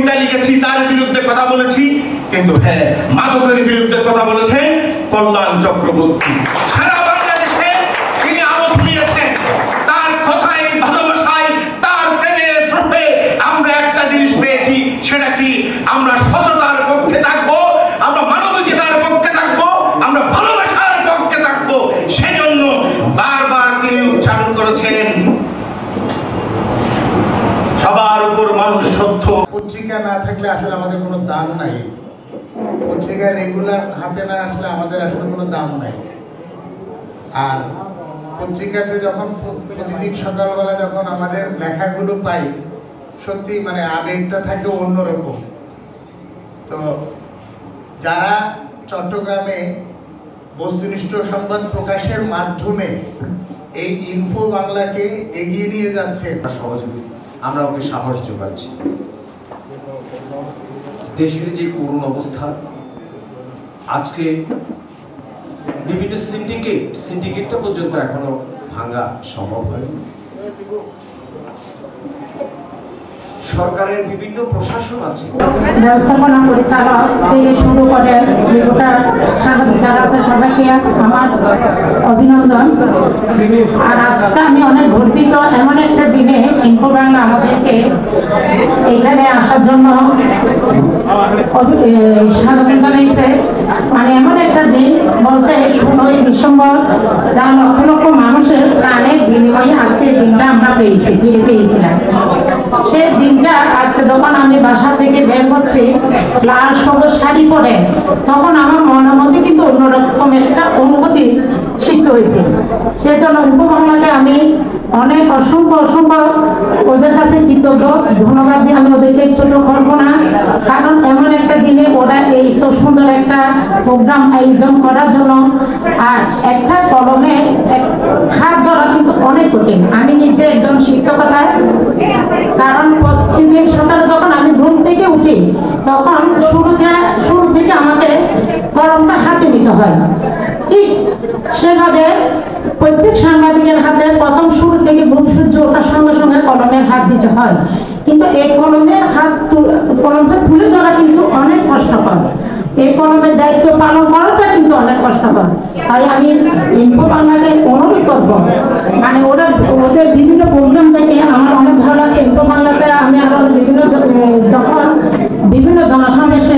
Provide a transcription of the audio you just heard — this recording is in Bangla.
কবিতা লিখেছি, তার বিরুদ্ধে কথা বলেছি, কিন্তু হ্যাঁ, মাদকের বিরুদ্ধে কথা বলেছেন কল্যাণ চক্রবর্তী। সারা বাংলাদেশে তিনি আওয়াজ দিয়েছেন। তার কথায়, ভালোবাসায়, তার প্রেমের দ্রোহে আমরা একটা জিনিস পেয়েছি, সেটা কি? আমরা সততার পক্ষে থাকবো, আমরা মানবিকতার পক্ষে থাকবো, আমরা ভালোবাসার পক্ষে থাকবো। সেজন্য বারবার তিনি উচ্চারণ করেছেন সবার উপর মানুষ সত্য। পত্রিকা না থাকলে আসলে আমাদের কোনো দাম নাই। পত্রিকা রেগুলার হাতে না আসলে আমাদের আসলে কোনো দাম নাই। আর পত্রিকাতে যখন প্রতিদিন সকালবেলা যখন আমাদের লেখাগুলো পাই, সত্যি মানে আবেগটা থাকে অন্যরকম। তো যারা চট্টগ্রামে বস্তুনিষ্ঠ সংবাদ প্রকাশের মাধ্যমে এই ইনফো বাংলাকে এগিয়ে নিয়ে যাচ্ছে, সহযোগী আমরা ওকে সাহস যোগাচ্ছি। দেশের যে করুণ অবস্থা, আজকে বিভিন্ন সিন্ডিকেটটা পর্যন্ত এখনো ভাঙা সম্ভব হয়নি। সরকারের বিভিন্ন প্রশাসন আছে, ব্যবস্থাপনা পরিচালক থেকে শুরু করে রিপোর্টার, সাংবাদিক যারা আছে সবাইকে আমার অভিনন্দন। আর আজকে আমি অনেক গর্বিত, এমন একটা দিনে ইনফো বাংলা আমাদেরকে এখানে আসার জন্য স্বাগত জানাইছে। মানে এমন একটা দিন বলতে 16ই ডিসেম্বর, যা লক্ষ লক্ষ মানুষের প্রাণের বিনিময়ে আজকে দিনটা আমরা ফিরে পেয়েছিলাম। সেই দিনটা আজকে যখন আমি বাসা থেকে বের হচ্ছি লাল সবুজ শাড়ি পরে, তখন আমার মনের মধ্যে কিন্তু অন্যরকম একটা অনুভূতি সৃষ্টি হয়েছে। সেই জন্য ইনফো বাংলাকে আমি অনেক অসংখ্য ওদের কাছে কৃতজ্ঞ, ধন্যবাদ দিয়ে আমি ওদেরকে ছোট করবো না। কারণ এমন একটা দিনে ওরা এই তো সুন্দর একটা প্রোগ্রাম আয়োজন করার জন্য, আর একটা কলমে হাত ধরা কিন্তু অনেক কঠিন। আমি নিজে একজন শিক্ষকতায়, কারণ প্রতিদিন সকালে যখন আমি ঘুম থেকে উঠি তখন শুরু থেকে আমাকে কলমটা হাতে নিতে হয়। ঠিক সেভাবে প্রত্যেক সাংবাদিকের হাতে প্রথম শুরু থেকে ঘুম সূর্য ওঠার সঙ্গে সঙ্গে কলমের হাত দিতে হয়। কিন্তু এই কলমটা তুলে ধরা কিন্তু অনেক কষ্টকর। এই কলমের দায়িত্ব পালন করাটা কিন্তু অনেক কষ্টকর। তাই আমি ইনফো বাংলাকে অনুরোধ করবো, মানে ওদের বিভিন্ন প্রোগ্রাম থেকে আমার অনেক ভালো লাগছে। ইনফো বাংলাতে আমি আরো বিভিন্ন যখন বিভিন্ন জনসমাবেশে